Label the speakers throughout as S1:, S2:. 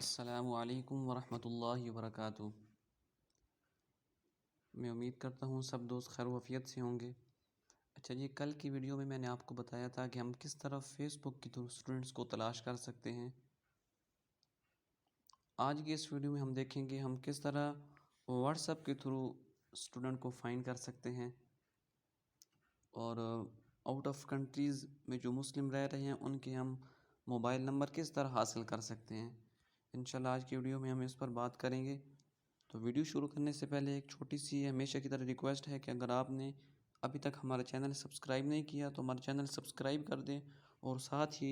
S1: السلام علیکم ورحمۃ اللہ وبرکاتہ۔ میں امید کرتا ہوں سب دوست خیر و عافیت سے ہوں گے۔ اچھا جی، کل کی ویڈیو میں نے آپ کو بتایا تھا کہ ہم کس طرح فیس بک کے تھرو اسٹوڈنٹس کو تلاش کر سکتے ہیں۔ آج کی اس ویڈیو میں ہم دیکھیں گے ہم کس طرح واٹس ایپ کے تھرو اسٹوڈنٹ کو فائنڈ کر سکتے ہیں، اور آؤٹ آف کنٹریز میں جو مسلم رہ رہے ہیں ان کے ہم موبائل نمبر کس طرح حاصل کر سکتے ہیں۔ انشاءاللہ آج کی ویڈیو میں ہم اس پر بات کریں گے۔ تو ویڈیو شروع کرنے سے پہلے ایک چھوٹی سی ہمیشہ کی طرح ریکویسٹ ہے کہ اگر آپ نے ابھی تک ہمارا چینل سبسکرائب نہیں کیا تو ہمارا چینل سبسکرائب کر دیں اور ساتھ ہی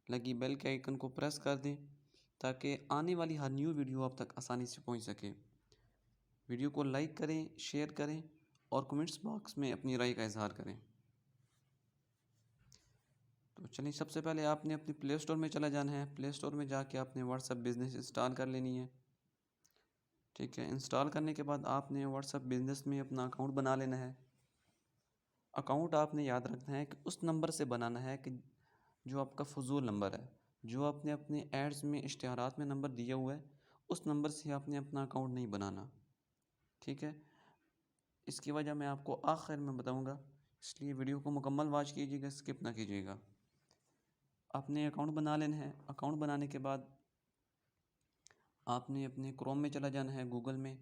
S1: لگی بیل کے آئیکن کو پریس کر دیں تاکہ آنے والی ہر نیو ویڈیو آپ تک آسانی سے پہنچ سکے۔ ویڈیو کو لائک کریں، شیئر کریں اور کمنٹس باکس میں اپنی رائے کا اظہار کریں۔ تو چلیے، سب سے پہلے آپ نے اپنی پلے سٹور میں چلا جانا ہے۔ پلے سٹور میں جا کے آپ نے واٹس ایپ بزنس انسٹال کر لینی ہے۔ ٹھیک ہے، انسٹال کرنے کے بعد آپ نے واٹس ایپ بزنس میں اپنا اکاؤنٹ بنا لینا ہے۔ اکاؤنٹ آپ نے یاد رکھنا ہے کہ اس نمبر سے بنانا ہے کہ جو آپ کا فضول نمبر ہے، جو آپ نے اپنے ایڈز میں اشتہارات میں نمبر دیا ہوا ہے، اس نمبر سے آپ نے اپنا اکاؤنٹ نہیں بنانا۔ ٹھیک ہے، اس کی وجہ میں آپ کو آخر میں بتاؤں گا، اس لیے ویڈیو کو مکمل واچ کیجیے گا، اسکپ نہ کیجیے گا۔ آپ نے اکاؤنٹ بنا لینا ہے۔ اکاؤنٹ بنانے کے بعد آپ نے اپنے کروم میں چلا جانا ہے، گوگل میں،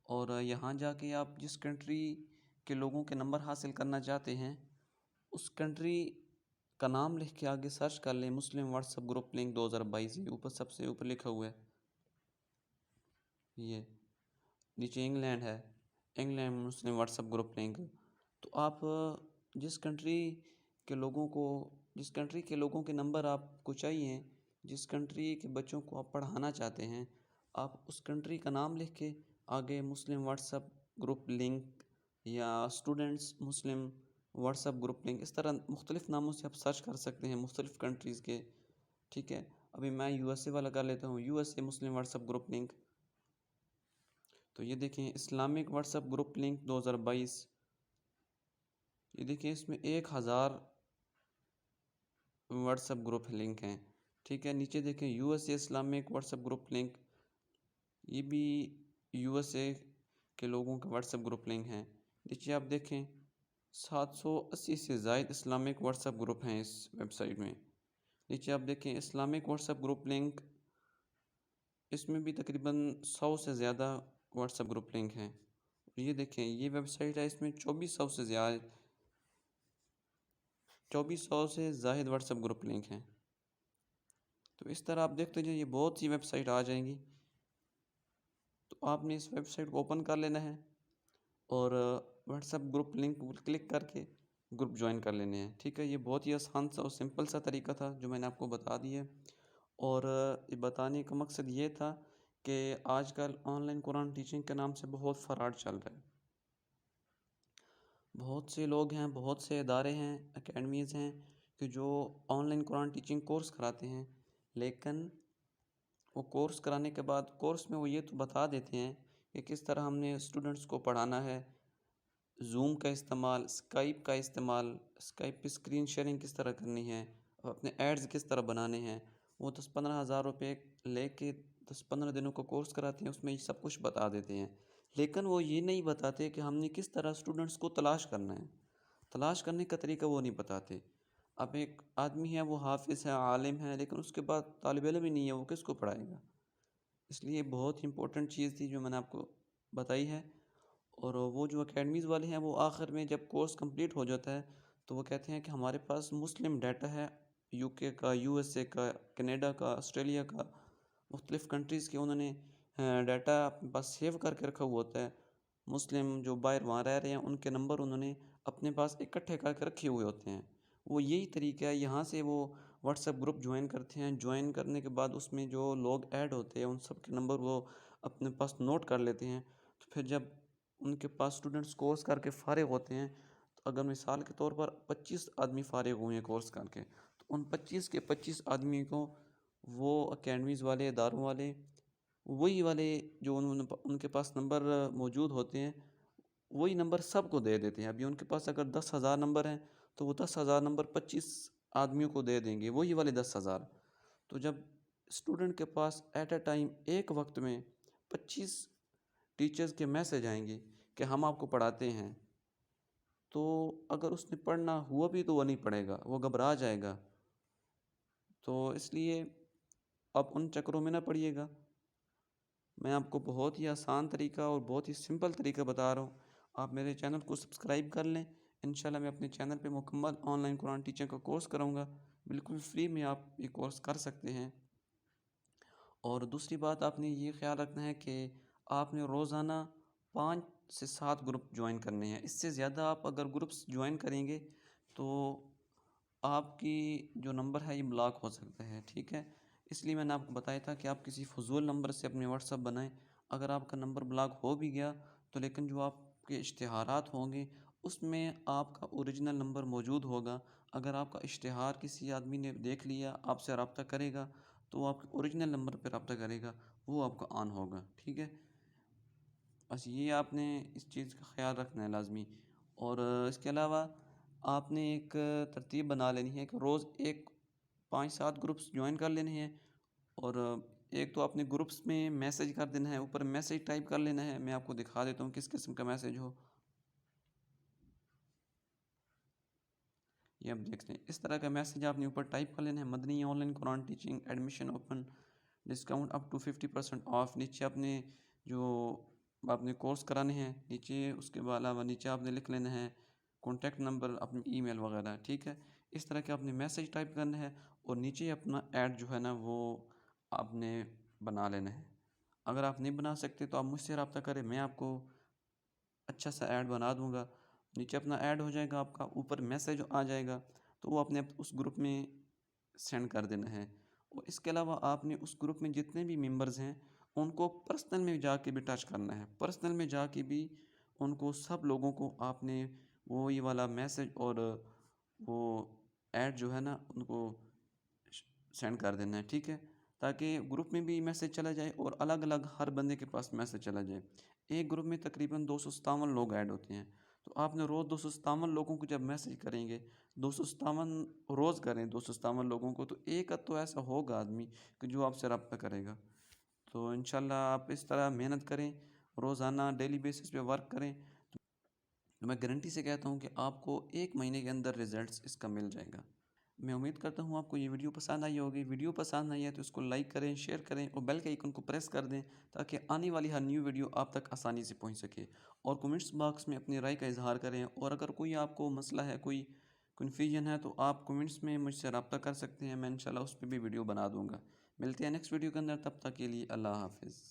S1: اور یہاں جا کے آپ جس کنٹری کے لوگوں کے نمبر حاصل کرنا چاہتے ہیں اس کنٹری کا نام لکھ کے آگے سرچ کر لیں، مسلم واٹس ایپ گروپ لنک 2022۔ یہ اوپر سب سے اوپر لکھا ہوا ہے، یہ نیچے انگلینڈ ہے، انگلینڈ مسلم واٹس ایپ گروپ لنک۔ تو آپ جس کنٹری کے لوگوں کے نمبر آپ کو چاہیے، جس کنٹری کے بچوں کو آپ پڑھانا چاہتے ہیں، آپ اس کنٹری کا نام لکھ کے آگے مسلم واٹس ایپ گروپ لنک یا اسٹوڈنٹس مسلم واٹس ایپ گروپ لنک، اس طرح مختلف ناموں سے آپ سرچ کر سکتے ہیں مختلف کنٹریز کے۔ ٹھیک ہے، ابھی میں یو ایس اے والا کر لیتا ہوں، U S A Muslim what's app group link. تو یہ دیکھیں، Islamic WhatsApp group link 2022، یہ دیکھیں اس میں 1000 واٹس ایپ گروپ لنک ہیں۔ ٹھیک ہے، نیچے دیکھیں U S A Islamic WhatsApp group link, یہ بھی یو ایس اے کے لوگوں کا واٹس ایپ گروپ لنک ہیں۔ نیچے آپ دیکھیں 780 سے زائد اسلامک واٹس ایپ گروپ ہیں اس ویب سائٹ میں۔ نیچے آپ دیکھیں Islamic WhatsApp group link, اس میں بھی تقریباً 100 سے زیادہ واٹس ایپ گروپ لنک ہیں۔ یہ دیکھیں، یہ ویب سائٹ ہے، اس میں 2400 سے زائد واٹس ایپ گروپ لنک ہیں۔ تو اس طرح آپ دیکھتے جائیں، یہ بہت سی ویب سائٹ آ جائیں گی۔ تو آپ نے اس ویب سائٹ کو اوپن کر لینا ہے اور what's app group link click کر کے گروپ جوائن کر لینے ہیں۔ ٹھیک ہے، یہ بہت ہی آسان سا اور سمپل سا طریقہ تھا جو میں نے آپ کو بتا دیا ہے، اور یہ بتانے کا مقصد یہ تھا کہ آج کل آن لائن قرآن ٹیچنگ کے نام سے بہت فراڈ چل رہا ہے۔ بہت سے لوگ ہیں، بہت سے ادارے ہیں، اکیڈمیز ہیں کہ جو on line Quran teaching course کراتے ہیں، لیکن وہ کورس کرانے کے بعد کورس میں وہ یہ تو بتا دیتے ہیں کہ کس طرح ہم نے اسٹوڈنٹس کو پڑھانا ہے، زوم کا استعمال، اسکائپ کا استعمال، اسکائپ پہ اسکرین شیئرنگ کس طرح کرنی ہے، اور اپنے ایڈز کس طرح بنانے ہیں۔ وہ 10-15 ہزار روپے لے کے 10-15 دنوں کا کورس کراتے ہیں، اس میں یہ سب کچھ بتا دیتے ہیں، لیکن وہ یہ نہیں بتاتے کہ ہم نے کس طرح اسٹوڈنٹس کو تلاش کرنا ہے۔ تلاش کرنے کا طریقہ وہ نہیں بتاتے۔ اب ایک آدمی ہے، وہ حافظ ہے، عالم ہے، لیکن اس کے بعد طالب علم ہی نہیں ہے، وہ کس کو پڑھائے گا؟ اس لیے بہت امپورٹنٹ چیز تھی جو میں نے آپ کو بتائی ہے۔ اور وہ جو اکیڈمیز والے ہیں، وہ آخر میں جب کورس کمپلیٹ ہو جاتا ہے تو وہ کہتے ہیں کہ ہمارے پاس مسلم ڈیٹا ہے، یو کے کا، یو ایس اے کا، کینیڈا کا، آسٹریلیا کا، مختلف کنٹریز کے انہوں نے ڈیٹا اپنے پاس سیو کر کے رکھا ہوا ہوتا ہے۔ مسلم جو باہر وہاں رہ رہے ہیں ان کے نمبر انہوں نے اپنے پاس اکٹھے کر کے رکھے ہوئے ہوتے ہیں۔ وہ یہی طریقہ ہے، یہاں سے وہ واٹس ایپ گروپ جوائن کرتے ہیں، جوائن کرنے کے بعد اس میں جو لوگ ایڈ ہوتے ہیں ان سب کے نمبر وہ اپنے پاس نوٹ کر لیتے ہیں۔ تو پھر جب ان کے پاس اسٹوڈنٹس کورس کر کے فارغ ہوتے ہیں، تو اگر مثال کے طور پر 25 آدمی فارغ ہوئے ہیں کورس کر کے، تو ان 25 کے 25 آدمی کو وہ اکیڈمیز والے، اداروں والے، وہی والے جو ان کے پاس نمبر موجود ہوتے ہیں، وہی نمبر سب کو دے دیتے ہیں۔ ابھی ان کے پاس اگر 10,000 نمبر ہیں تو وہ 10,000 نمبر 25 آدمیوں کو دے دیں گے، وہی والے 10,000۔ تو جب اسٹوڈنٹ کے پاس ایٹ اے ٹائم ایک وقت میں 25 ٹیچرز کے میسج آئیں گے کہ ہم آپ کو پڑھاتے ہیں، تو اگر اس نے پڑھنا ہوا بھی تو وہ نہیں پڑھے گا، وہ گھبرا جائے گا۔ تو اس لیے آپ ان چکروں میں نہ پڑیے گا۔ میں آپ کو بہت ہی آسان طریقہ اور بہت ہی سمپل طریقہ بتا رہا ہوں۔ آپ میرے چینل کو سبسکرائب کر لیں۔ انشاءاللہ میں اپنے چینل پہ مکمل آن لائن قرآن ٹیچنگ کا کورس کراؤں گا، بالکل فری میں آپ یہ کورس کر سکتے ہیں۔ اور دوسری بات آپ نے یہ خیال رکھنا ہے کہ آپ نے روزانہ 5 سے 7 گروپ جوائن کرنے ہیں۔ اس سے زیادہ آپ اگر گروپس جوائن کریں گے تو آپ کی جو نمبر ہے یہ بلاک ہو سکتا ہے، ٹھیک ہے؟ اس لیے میں نے آپ کو بتایا تھا کہ آپ کسی فضول نمبر سے اپنے واٹس ایپ بنائیں۔ اگر آپ کا نمبر بلاک ہو بھی گیا تو لیکن جو آپ کے اشتہارات ہوں گے اس میں آپ کا اوریجنل نمبر موجود ہوگا۔ اگر آپ کا اشتہار کسی آدمی نے دیکھ لیا، آپ سے رابطہ کرے گا تو وہ آپ کے اوریجنل نمبر پہ رابطہ کرے گا، وہ آپ کا آن ہوگا، ٹھیک ہے؟ بس یہ آپ نے اس چیز کا خیال رکھنا ہے لازمی۔ اور اس کے علاوہ آپ نے ایک ترتیب بنا لینی ہے کہ روز 5-7 گروپس جوائن کر لینے ہیں، اور ایک تو اپنے گروپس میں میسج کر دینا ہے، اوپر میسج ٹائپ کر لینا ہے۔ میں آپ کو دکھا دیتا ہوں کس قسم کا میسج ہو، یہ آپ دیکھ لیں۔ اس طرح کا میسج آپ نے اوپر ٹائپ کر لینا ہے: Madani online Quran teaching admission open, discount up to 50% off. نیچے اپنے جو آپ نے کورس کرانے ہیں نیچے، اس کے علاوہ نیچے آپ نے لکھ لینا ہے کانٹیکٹ نمبر، اپنی ای میل وغیرہ، ٹھیک ہے؟ اس طرح کے آپ نے میسج ٹائپ کرنا ہے، اور نیچے اپنا ایڈ جو ہے نا وہ آپ نے بنا لینا ہے۔ اگر آپ نہیں بنا سکتے تو آپ مجھ سے رابطہ کریں، میں آپ کو اچھا سا ایڈ بنا دوں گا۔ نیچے اپنا ایڈ ہو جائے گا آپ کا، اوپر میسج آ جائے گا تو وہ اپنے اس گروپ میں سینڈ کر دینا ہے۔ اور اس کے علاوہ آپ نے اس گروپ میں جتنے بھی ممبرز ہیں ان کو پرسنل میں جا کے بھی ٹچ کرنا ہے۔ پرسنل میں جا کے بھی ان کو سب لوگوں کو آپ نے وہی والا میسج اور وہ ایڈ جو ہے نا ان کو سینڈ کر دینا ہے، ٹھیک ہے؟ تاکہ گروپ میں بھی میسج چلا جائے اور الگ الگ ہر بندے کے پاس میسج چلا جائے۔ ایک گروپ میں تقریباً 257 لوگ ایڈ ہوتے ہیں، تو آپ نے روز 257 لوگوں کو جب میسج کریں گے، 257 روز کریں 257 لوگوں کو، تو ایک تو ایسا ہوگا آدمی کہ جو آپ سے رابطہ کرے گا۔ تو انشاءاللہ آپ اس طرح محنت کریں، روزانہ ڈیلی بیسس پہ ورک کریں، تو میں گارنٹی سے کہتا ہوں کہ آپ کو 1 مہینے کے اندر رزلٹس اس کا مل جائے گا۔ میں امید کرتا ہوں آپ کو یہ ویڈیو پسند آئی ہوگی۔ ویڈیو پسند آئی ہے تو اس کو لائک کریں، شیئر کریں اور بیل کے آئیکن کو پریس کر دیں تاکہ آنے والی ہر نیو ویڈیو آپ تک آسانی سے پہنچ سکے۔ اور کمنٹس باکس میں اپنی رائے کا اظہار کریں، اور اگر کوئی آپ کو مسئلہ ہے، کوئی کنفیوژن ہے تو آپ کمنٹس میں مجھ سے رابطہ کر سکتے ہیں، میں انشاءاللہ اس پہ بھی ویڈیو بنا دوں گا۔ ملتے ہیں نیکسٹ ویڈیو کے اندر، تب تک کے لیے اللہ حافظ۔